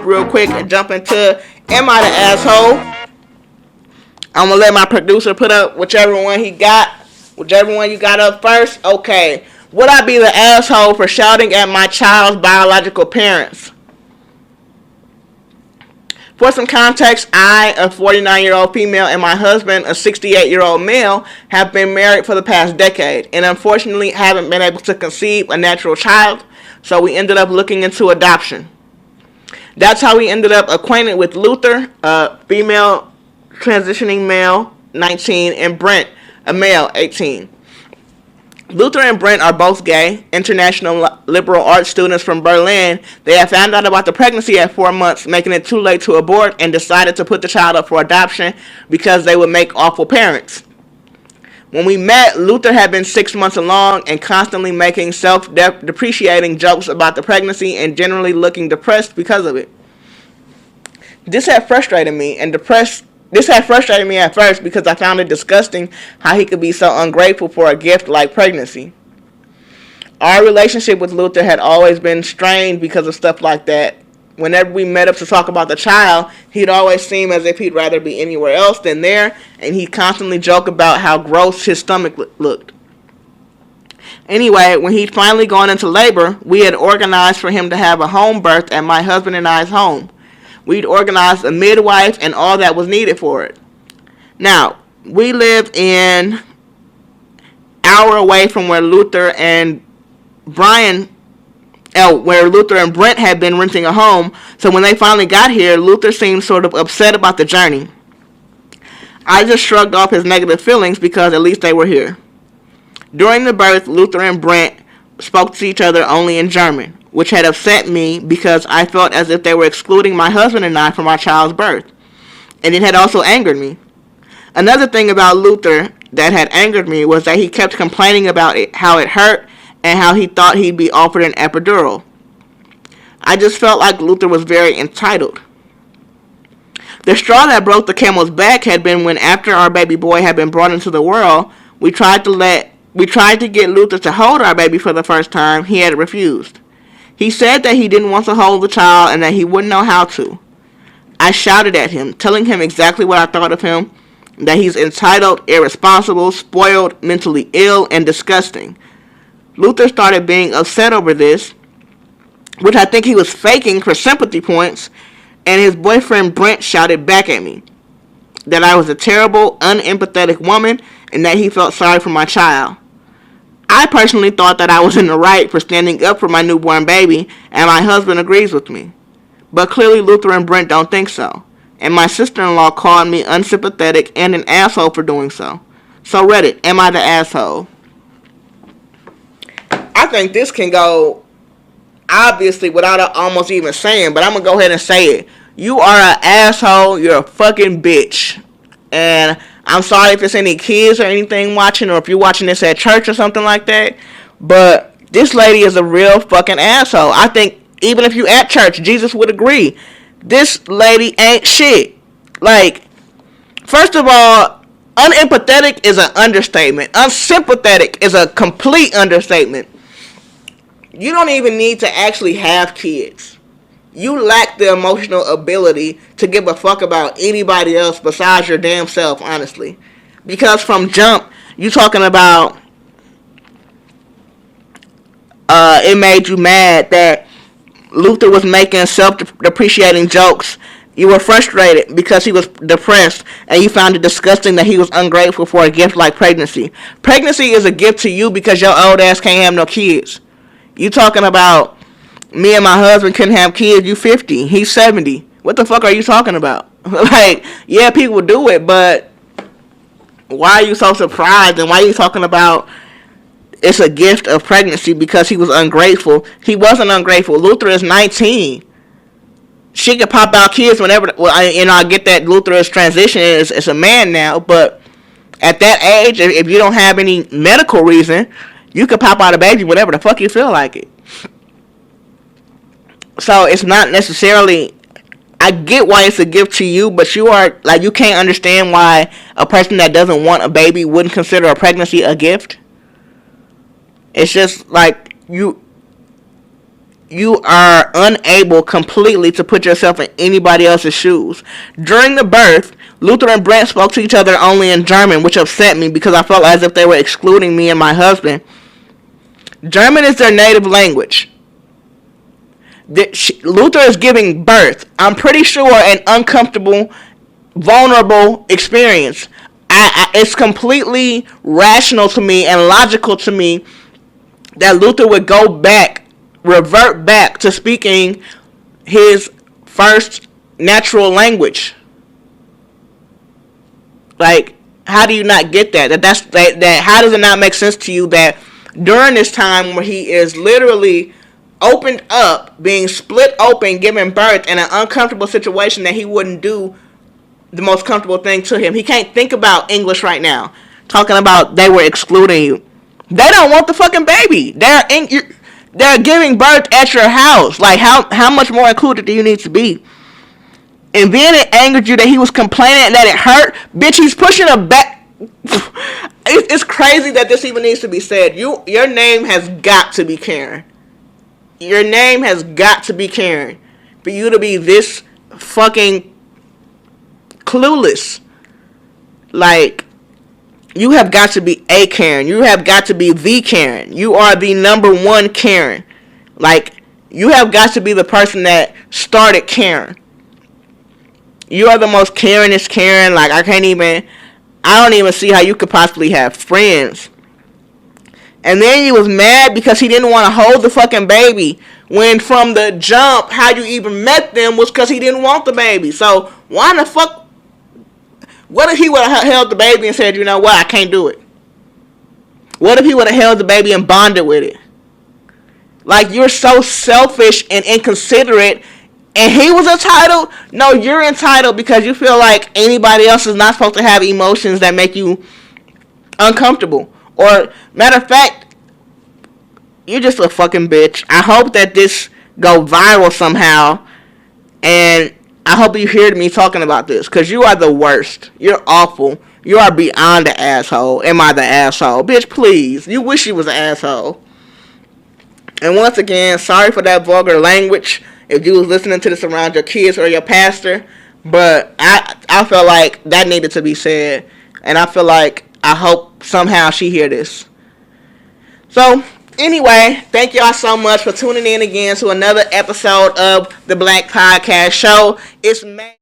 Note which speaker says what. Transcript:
Speaker 1: off real quick and jump into Am I the Asshole? I'm gonna let my producer put up whichever one he got. Whichever one you got up first. Okay. Would I be the asshole for shouting at my child's biological parents? For some context, I, a 49-year-old female, and my husband, a 68-year-old male, have been married for the past decade and unfortunately haven't been able to conceive a natural child, so we ended up looking into adoption. That's how we ended up acquainted with Luther, a female transitioning male, 19, and Brent, a male, 18. Luther and Brent are both gay, international liberal arts students from Berlin. They had found out about the pregnancy at 4 months, making it too late to abort, and decided to put the child up for adoption because they would make awful parents. When we met, Luther had been 6 months along and constantly making self-depreciating jokes about the pregnancy and generally looking depressed because of it. This had frustrated me at first because I found it disgusting how he could be so ungrateful for a gift like pregnancy. Our relationship with Luther had always been strained because of stuff like that. Whenever we met up to talk about the child, he'd always seem as if he'd rather be anywhere else than there, and he'd constantly joke about how gross his stomach looked. Anyway, when he'd finally gone into labor, we had organized for him to have a home birth at my husband and I's home. We'd organized a midwife and all that was needed for it. Now, we live an hour away from where Luther and Brent had been renting a home, so when they finally got here, Luther seemed sort of upset about the journey. I just shrugged off his negative feelings because at least they were here. During the birth, Luther and Brent spoke to each other only in German, which had upset me because I felt as if they were excluding my husband and I from our child's birth. And it had also angered me. Another thing about Luther that had angered me was that he kept complaining about how it hurt and how he thought he'd be offered an epidural. I just felt like Luther was very entitled. The straw that broke the camel's back had been when, after our baby boy had been brought into the world, we tried to get Luther to hold our baby for the first time. He had refused. He said that he didn't want to hold the child and that he wouldn't know how to. I shouted at him, telling him exactly what I thought of him, that he's entitled, irresponsible, spoiled, mentally ill, and disgusting. Luther started being upset over this, which I think he was faking for sympathy points, and his boyfriend Brent shouted back at me that I was a terrible, unempathetic woman and that he felt sorry for my child. I personally thought that I was in the right for standing up for my newborn baby, and my husband agrees with me. But clearly Luther and Brent don't think so, and my sister-in-law called me unsympathetic and an asshole for doing so. So Reddit, am I the asshole? I think this can go, obviously, without almost even saying, but I'm going to go ahead and say it. You are an asshole, you're a fucking bitch. And I'm sorry if there's any kids or anything watching, or if you're watching this at church or something like that, but this lady is a real fucking asshole. I think even if you at church, Jesus would agree. This lady ain't shit. Like, first of all, unempathetic is an understatement. Unsympathetic is a complete understatement. You don't even need to actually have kids. You lack the emotional ability to give a fuck about anybody else besides your damn self, honestly. Because from jump, you talking about it made you mad that Luther was making self-depreciating jokes. You were frustrated because he was depressed, and you found it disgusting that he was ungrateful for a gift like pregnancy. Pregnancy is a gift to you because your old ass can't have no kids. You talking about me and my husband couldn't have kids. You 50, he's 70. What the fuck are you talking about? Like, yeah, people do it, but why are you so surprised? And why are you talking about it's a gift of pregnancy because he was ungrateful? He wasn't ungrateful. Luther is 19. She could pop out kids whenever. Well, I get that Luther is transitioning. It's a man now, but at that age, if you don't have any medical reason, you could pop out a baby whenever the fuck you feel like it. So it's not necessarily, I get why it's a gift to you, but you can't understand why a person that doesn't want a baby wouldn't consider a pregnancy a gift. It's just like, you you are unable completely to put yourself in anybody else's shoes. During the birth, Luther and Brent spoke to each other only in German, which upset me because I felt as if they were excluding me and my husband. German is their native language. Luther is giving birth. I'm pretty sure an uncomfortable, vulnerable experience. It's completely rational to me and logical to me that Luther would revert back to speaking his first natural language. Like, how do you not get that? How does it not make sense to you that during this time where he is literally opened up, being split open, giving birth in an uncomfortable situation, that he wouldn't do the most comfortable thing to him? He can't think about English right now. Talking about they were excluding you. They don't want the fucking baby. They're giving birth at your house. Like, how much more included do you need to be? And then it angered you that he was complaining that it hurt. Bitch, he's pushing a back. It's crazy that this even needs to be said. Your name has got to be Karen. Your name has got to be Karen. For you to be this fucking clueless. Like, you have got to be a Karen. You have got to be the Karen. You are the number one Karen. Like, you have got to be the person that started Karen. You are the most Karenest Karen. Like, I don't even see how you could possibly have friends. And then he was mad because he didn't want to hold the fucking baby. When from the jump, how you even met them was because he didn't want the baby. So, why the fuck? What if he would have held the baby and said, you know what, I can't do it? What if he would have held the baby and bonded with it? Like, you're so selfish and inconsiderate. And he was entitled? No, you're entitled because you feel like anybody else is not supposed to have emotions that make you uncomfortable. Or, matter of fact, you're just a fucking bitch. I hope that this go viral somehow. And I hope you hear me talking about this. Because you are the worst. You're awful. You are beyond the asshole. Am I the asshole? Bitch, please. You wish you was an asshole. And once again, sorry for that vulgar language. If you was listening to this around your kids or your pastor. But I felt like that needed to be said. And I hope somehow she hear this. So, anyway, thank y'all so much for tuning in again to another episode of the Black Podcast Show. It's May.